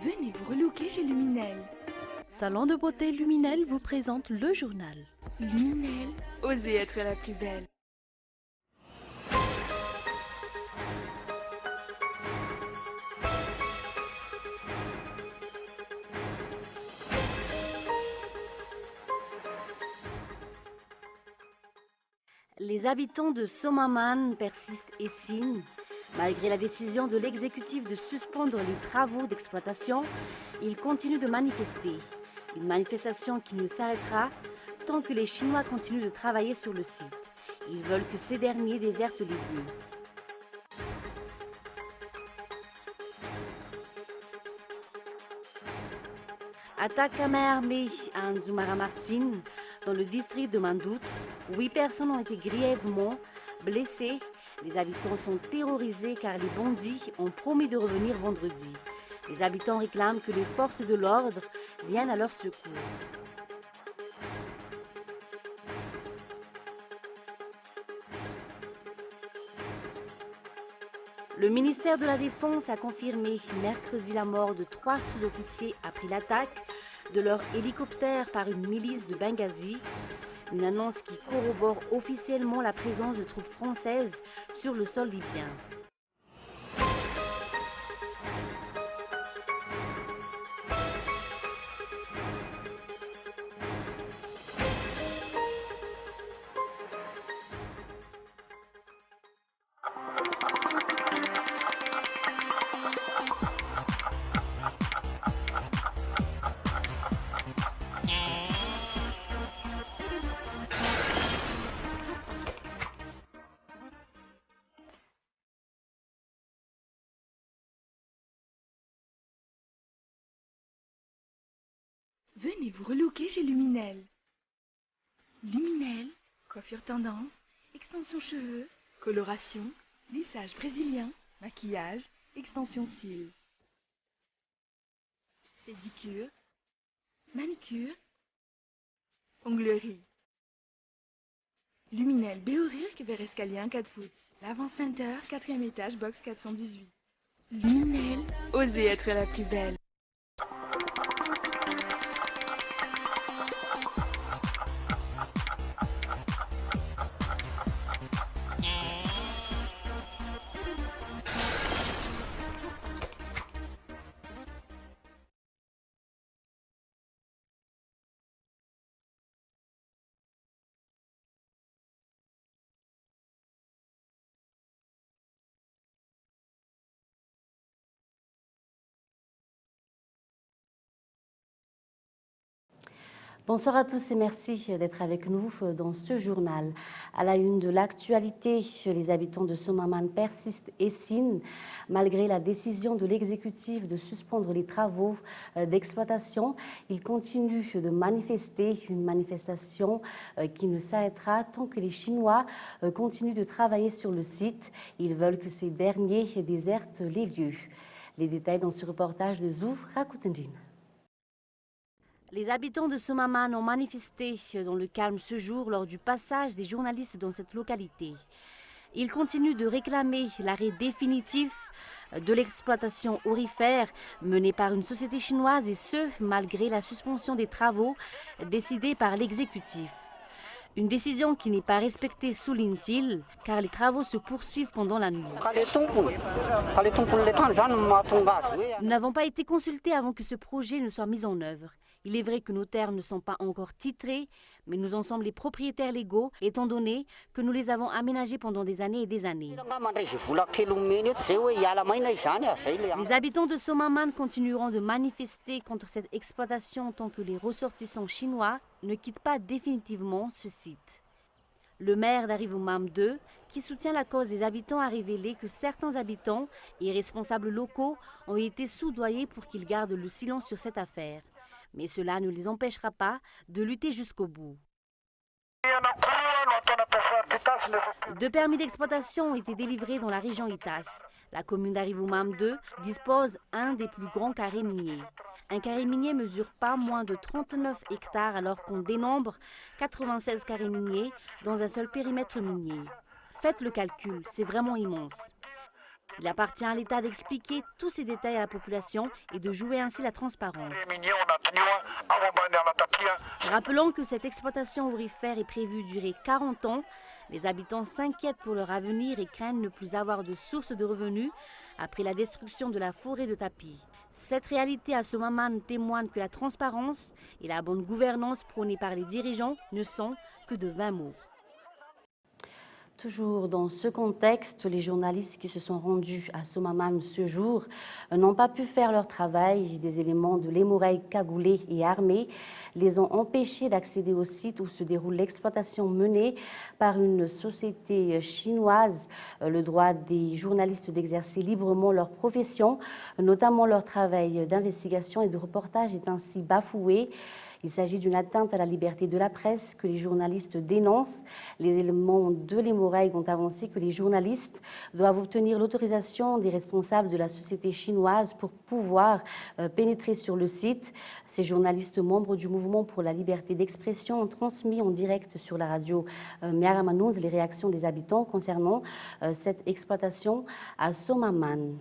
Venez vous relooker chez Luminel. Salon de beauté Luminel vous présente le journal. Luminel, osez être la plus belle. Les habitants de Somaman persistent et signent. Malgré la décision de l'exécutif de suspendre les travaux d'exploitation, ils continuent de manifester. Une manifestation qui ne s'arrêtera tant que les Chinois continuent de travailler sur le site. Ils veulent que ces derniers désertent les lieux. Attaque à main armée à Nzumara Martin, dans le district de Mandout. 8 personnes ont été grièvement blessées. Les habitants sont terrorisés car les bandits ont promis de revenir vendredi. Les habitants réclament que les forces de l'ordre viennent à leur secours. Le ministère de la Défense a confirmé mercredi la mort de 3 sous-officiers après l'attaque de leur hélicoptère par une milice de Benghazi. Une annonce qui corrobore officiellement la présence de troupes françaises sur le sol libyen. Venez vous relooker chez Luminel. Luminel, coiffure tendance, extension cheveux, coloration, lissage brésilien, maquillage, extension cils. Pédicure, manicure, onglerie. Luminel Béorirk vers Escalier 4 foot. L'Avant Center, 4e étage, box 418. Luminel, osez être la plus belle. Bonsoir à tous et merci d'être avec nous dans ce journal. À la une de l'actualité, les habitants de Somaman persistent et signent. Malgré la décision de l'exécutif de suspendre les travaux d'exploitation, ils continuent de manifester, une manifestation qui ne s'arrêtera tant que les Chinois continuent de travailler sur le site. Ils veulent que ces derniers désertent les lieux. Les détails dans ce reportage de Zouf Rakutendjin. Les habitants de Somaman ont manifesté dans le calme ce jour lors du passage des journalistes dans cette localité. Ils continuent de réclamer l'arrêt définitif de l'exploitation aurifère menée par une société chinoise et ce, malgré la suspension des travaux décidée par l'exécutif. Une décision qui n'est pas respectée, souligne-t-il, car les travaux se poursuivent pendant la nuit. Nous n'avons pas été consultés avant que ce projet ne soit mis en œuvre. Il est vrai que nos terres ne sont pas encore titrées, mais nous en sommes les propriétaires légaux, étant donné que nous les avons aménagées pendant des années et des années. Les habitants de Somaman continueront de manifester contre cette exploitation tant que les ressortissants chinois ne quittent pas définitivement ce site. Le maire d'Arivoumam 2, qui soutient la cause des habitants, a révélé que certains habitants et responsables locaux ont été soudoyés pour qu'ils gardent le silence sur cette affaire. Mais cela ne les empêchera pas de lutter jusqu'au bout. 2 permis d'exploitation ont été délivrés dans la région Itas. La commune d'Arivoumam 2 dispose d'un des plus grands carrés miniers. Un carré minier mesure pas moins de 39 hectares alors qu'on dénombre 96 carrés miniers dans un seul périmètre minier. Faites le calcul, c'est vraiment immense. Il appartient à l'État d'expliquer tous ces détails à la population et de jouer ainsi la transparence. Rappelons que cette exploitation aurifère est prévue durer 40 ans. Les habitants s'inquiètent pour leur avenir et craignent ne plus avoir de source de revenus après la destruction de la forêt de tapis. Cette réalité à Somaman témoigne que la transparence et la bonne gouvernance prônées par les dirigeants ne sont que de vains mots. Toujours dans ce contexte, les journalistes qui se sont rendus à Somaman ce jour n'ont pas pu faire leur travail. Des éléments de l'Émouraï cagoulés et armés les ont empêchés d'accéder au site où se déroule l'exploitation menée par une société chinoise. Le droit des journalistes d'exercer librement leur profession, notamment leur travail d'investigation et de reportage, est ainsi bafoué. Il s'agit d'une atteinte à la liberté de la presse que les journalistes dénoncent. Les éléments de l'Émouraï ont avancé que les journalistes doivent obtenir l'autorisation des responsables de la société chinoise pour pouvoir pénétrer sur le site. Ces journalistes membres du mouvement pour la liberté d'expression ont transmis en direct sur la radio Miaramanouz les réactions des habitants concernant cette exploitation à Somaman.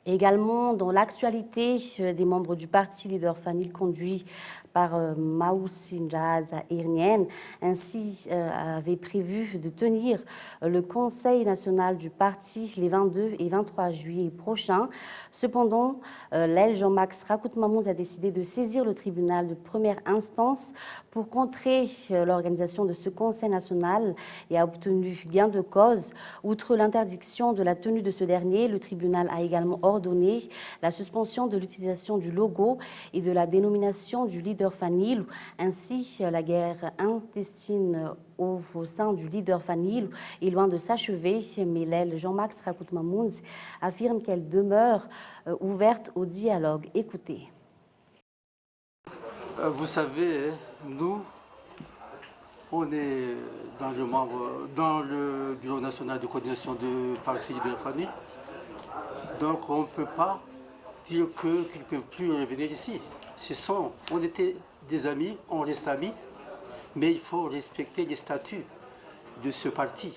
Également, dans l'actualité, des membres du parti leader Fanil conduit par Maoussindjaz Irnien, ainsi avait prévu de tenir le Conseil national du parti les 22 et 23 juillet prochains. Cependant, l'aile Jean-Max Rakout-Mamouz a décidé de saisir le tribunal de première instance pour contrer l'organisation de ce Conseil national et a obtenu gain de cause. Outre l'interdiction de la tenue de ce dernier, le tribunal a également ordonné la suspension de l'utilisation du logo et de la dénomination du leader Fanil, ainsi la guerre intestine au sein du leader Fanil est loin de s'achever, mais l'aile Jean-Max Rakout-Mamouz affirme qu'elle demeure ouverte au dialogue. Écoutez. Vous savez, nous, on est dans le Bureau national de coordination de parti leader Fanil, donc on ne peut pas dire qu'ils ne peuvent plus revenir ici. On était des amis, on reste amis, mais il faut respecter les statuts de ce parti.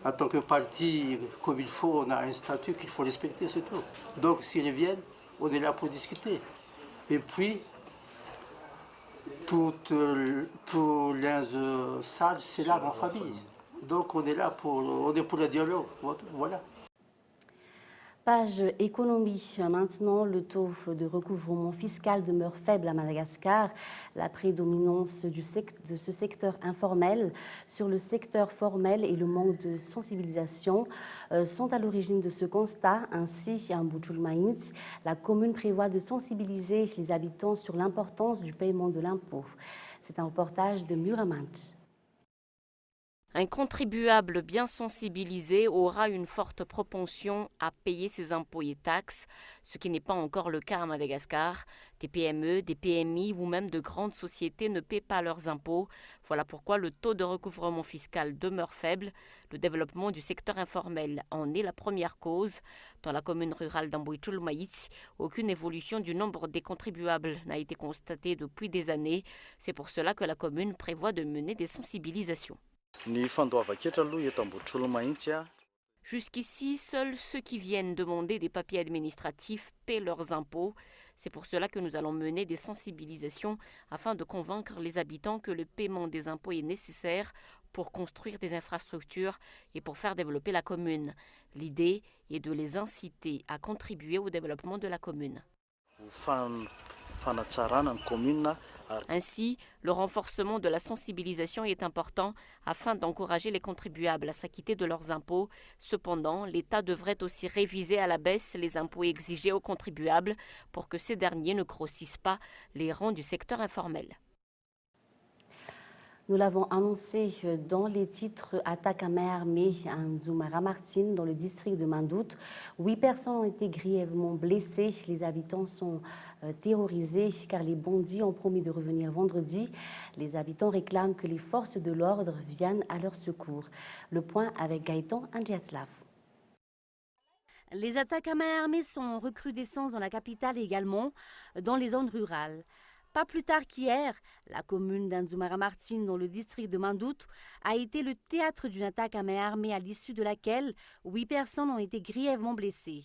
En tant que parti, comme il faut, on a un statut qu'il faut respecter, c'est tout. Donc s'ils reviennent, on est là pour discuter. Et puis, tous les sages, c'est là en famille. Donc on est là pour le dialogue, voilà. Page économie. Maintenant, le taux de recouvrement fiscal demeure faible à Madagascar. La prédominance de ce secteur informel sur le secteur formel et le manque de sensibilisation sont à l'origine de ce constat. Ainsi, à Mboutchoul-Maïns, la commune prévoit de sensibiliser les habitants sur l'importance du paiement de l'impôt. C'est un reportage de Muramant. Un contribuable bien sensibilisé aura une forte propension à payer ses impôts et taxes, ce qui n'est pas encore le cas à Madagascar. Des PME, des PMI ou même de grandes sociétés ne paient pas leurs impôts. Voilà pourquoi le taux de recouvrement fiscal demeure faible. Le développement du secteur informel en est la première cause. Dans la commune rurale d'Amboïtchoul-Maïtsi, aucune évolution du nombre des contribuables n'a été constatée depuis des années. C'est pour cela que la commune prévoit de mener des sensibilisations. Jusqu'ici, seuls ceux qui viennent demander des papiers administratifs paient leurs impôts. C'est pour cela que nous allons mener des sensibilisations afin de convaincre les habitants que le paiement des impôts est nécessaire pour construire des infrastructures et pour faire développer la commune. L'idée est de les inciter à contribuer au développement de la commune. Ainsi, le renforcement de la sensibilisation est important afin d'encourager les contribuables à s'acquitter de leurs impôts. Cependant, l'État devrait aussi réviser à la baisse les impôts exigés aux contribuables pour que ces derniers ne grossissent pas les rangs du secteur informel. Nous l'avons annoncé dans les titres, attaque à main armée à Nzumara-Martin dans le district de Mandout. 8 personnes ont été grièvement blessées. Les habitants sont terrorisés car les bandits ont promis de revenir vendredi. Les habitants réclament que les forces de l'ordre viennent à leur secours. Le point avec Gaëtan Andjiatslav. Les attaques à main armée sont en recrudescence dans la capitale et également dans les zones rurales. Pas plus tard qu'hier, la commune d'Anzumara-Martine, dans le district de Mandout, a été le théâtre d'une attaque à main armée à l'issue de laquelle 8 personnes ont été grièvement blessées.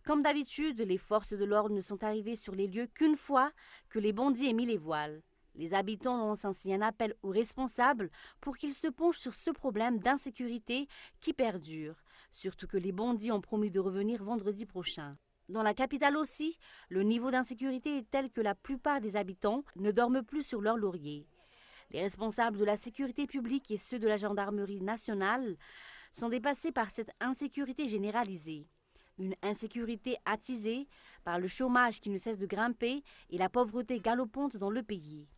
Comme d'habitude, les forces de l'ordre ne sont arrivées sur les lieux qu'une fois que les bandits aient mis les voiles. Les habitants lancent ainsi un appel aux responsables pour qu'ils se penchent sur ce problème d'insécurité qui perdure, surtout que les bandits ont promis de revenir vendredi prochain. Dans la capitale aussi, le niveau d'insécurité est tel que la plupart des habitants ne dorment plus sur leur laurier. Les responsables de la sécurité publique et ceux de la gendarmerie nationale sont dépassés par cette insécurité généralisée. Une insécurité attisée par le chômage qui ne cesse de grimper et la pauvreté galopante dans le pays.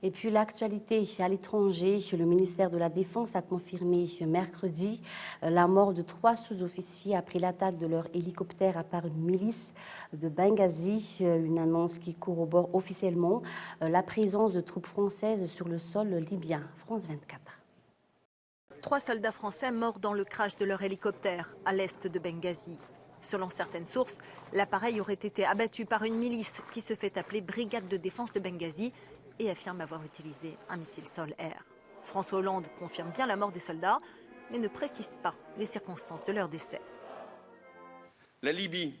Et puis l'actualité à l'étranger, le ministère de la Défense a confirmé mercredi la mort de 3 sous-officiers après l'attaque de leur hélicoptère par une milice de Benghazi, une annonce qui corrobore officiellement la présence de troupes françaises sur le sol libyen. France 24. 3 soldats français morts dans le crash de leur hélicoptère à l'est de Benghazi. Selon certaines sources, l'appareil aurait été abattu par une milice qui se fait appeler Brigade de défense de Benghazi et affirme avoir utilisé un missile sol-air. François Hollande confirme bien la mort des soldats, mais ne précise pas les circonstances de leur décès. La Libye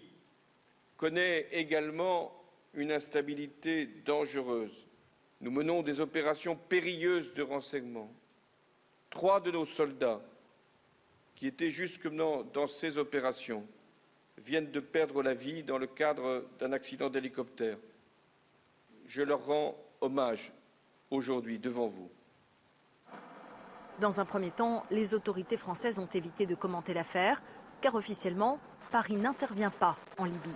connaît également une instabilité dangereuse. Nous menons des opérations périlleuses de renseignement. 3 de nos soldats, qui étaient justement dans ces opérations, viennent de perdre la vie dans le cadre d'un accident d'hélicoptère. Je leur rends hommage aujourd'hui devant vous. Dans un premier temps, les autorités françaises ont évité de commenter l'affaire, car officiellement, Paris n'intervient pas en Libye.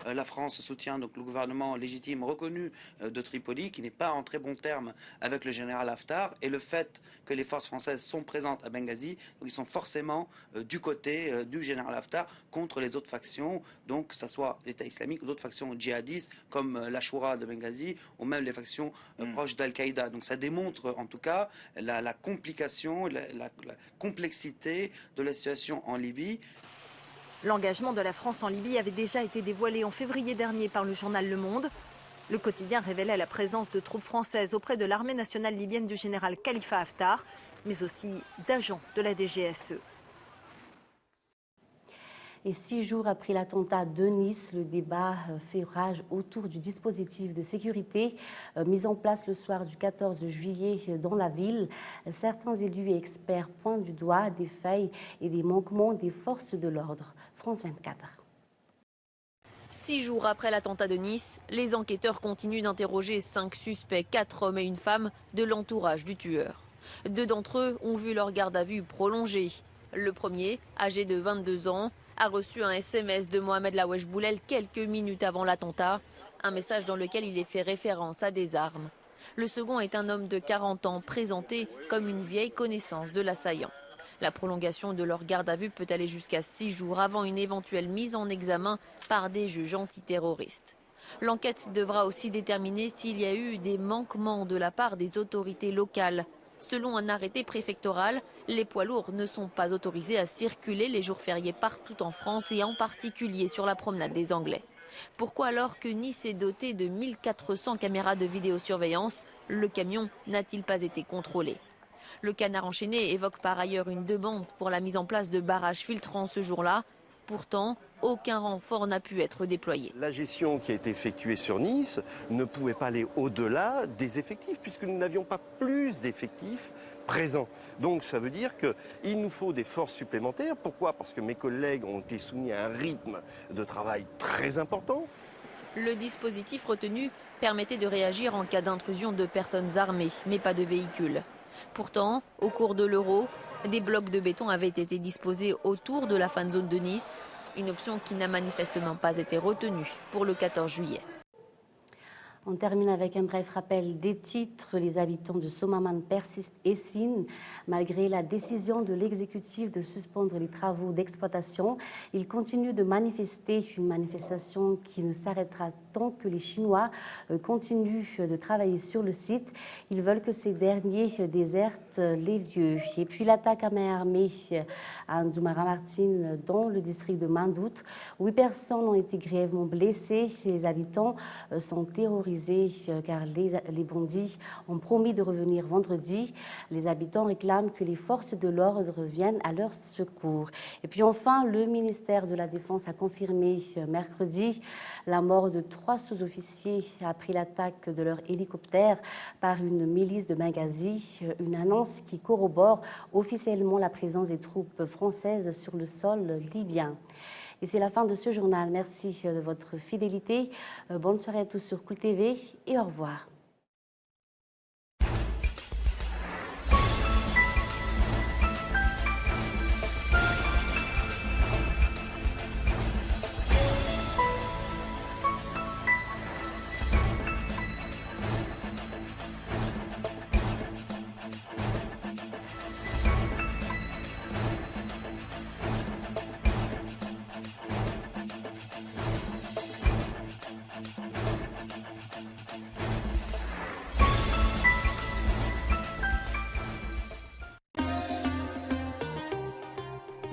La France soutient donc le gouvernement légitime reconnu de Tripoli, qui n'est pas en très bon terme avec le général Haftar, et le fait que les forces françaises sont présentes à Benghazi, donc ils sont forcément du côté du général Haftar contre les autres factions, donc que ce soit l'État islamique ou d'autres factions djihadistes comme la Shura de Benghazi ou même les factions proches d'Al-Qaïda. Donc ça démontre en tout cas la complication, la complexité de la situation en Libye. L'engagement de la France en Libye avait déjà été dévoilé en février dernier par le journal Le Monde. Le quotidien révélait la présence de troupes françaises auprès de l'armée nationale libyenne du général Khalifa Haftar, mais aussi d'agents de la DGSE. Et 6 jours après l'attentat de Nice, le débat fait rage autour du dispositif de sécurité mis en place le soir du 14 juillet dans la ville. Certains élus et experts pointent du doigt des failles et des manquements des forces de l'ordre. France 24. 6 jours après l'attentat de Nice, les enquêteurs continuent d'interroger 5 suspects, 4 hommes et une femme, de l'entourage du tueur. 2 d'entre eux ont vu leur garde à vue prolongée. Le premier, âgé de 22 ans, a reçu un SMS de Mohamed Lawesh Boulel quelques minutes avant l'attentat, un message dans lequel il est fait référence à des armes. Le second est un homme de 40 ans, présenté comme une vieille connaissance de l'assaillant. La prolongation de leur garde à vue peut aller jusqu'à 6 jours avant une éventuelle mise en examen par des juges antiterroristes. L'enquête devra aussi déterminer s'il y a eu des manquements de la part des autorités locales. Selon un arrêté préfectoral, les poids lourds ne sont pas autorisés à circuler les jours fériés partout en France et en particulier sur la promenade des Anglais. Pourquoi alors que Nice est doté de 1400 caméras de vidéosurveillance, le camion n'a-t-il pas été contrôlé ? Le Canard enchaîné évoque par ailleurs une demande pour la mise en place de barrages filtrants ce jour-là. Pourtant, aucun renfort n'a pu être déployé. La gestion qui a été effectuée sur Nice ne pouvait pas aller au-delà des effectifs, puisque nous n'avions pas plus d'effectifs présents. Donc ça veut dire qu'il nous faut des forces supplémentaires. Pourquoi ? Parce que mes collègues ont été soumis à un rythme de travail très important. Le dispositif retenu permettait de réagir en cas d'intrusion de personnes armées, mais pas de véhicules. Pourtant, au cours de l'Euro, des blocs de béton avaient été disposés autour de la fan zone de Nice, une option qui n'a manifestement pas été retenue pour le 14 juillet. On termine avec un bref rappel des titres. Les habitants de Somaman persistent et signent. Malgré la décision de l'exécutif de suspendre les travaux d'exploitation, ils continuent de manifester, une manifestation qui ne s'arrêtera tant que les Chinois continuent de travailler sur le site. Ils veulent que ces derniers désertent les lieux. Et puis l'attaque à main armée à Nzumara-Martine dans le district de Mandout. 8 personnes ont été grièvement blessées. Les habitants sont terrorisés car les bandits ont promis de revenir vendredi. Les habitants réclament que les forces de l'ordre viennent à leur secours. Et puis enfin, le ministère de la Défense a confirmé mercredi la mort de 3 sous-officiers après l'attaque de leur hélicoptère par une milice de Benghazi, une annonce qui corrobore officiellement la présence des troupes françaises sur le sol libyen. Et c'est la fin de ce journal. Merci de votre fidélité. Bonne soirée à tous sur Cool TV et au revoir.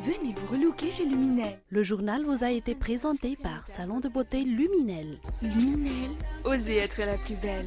Venez vous relooker chez Luminel. Le journal vous a été présenté par Salon de beauté Luminel. Luminel, osez être la plus belle.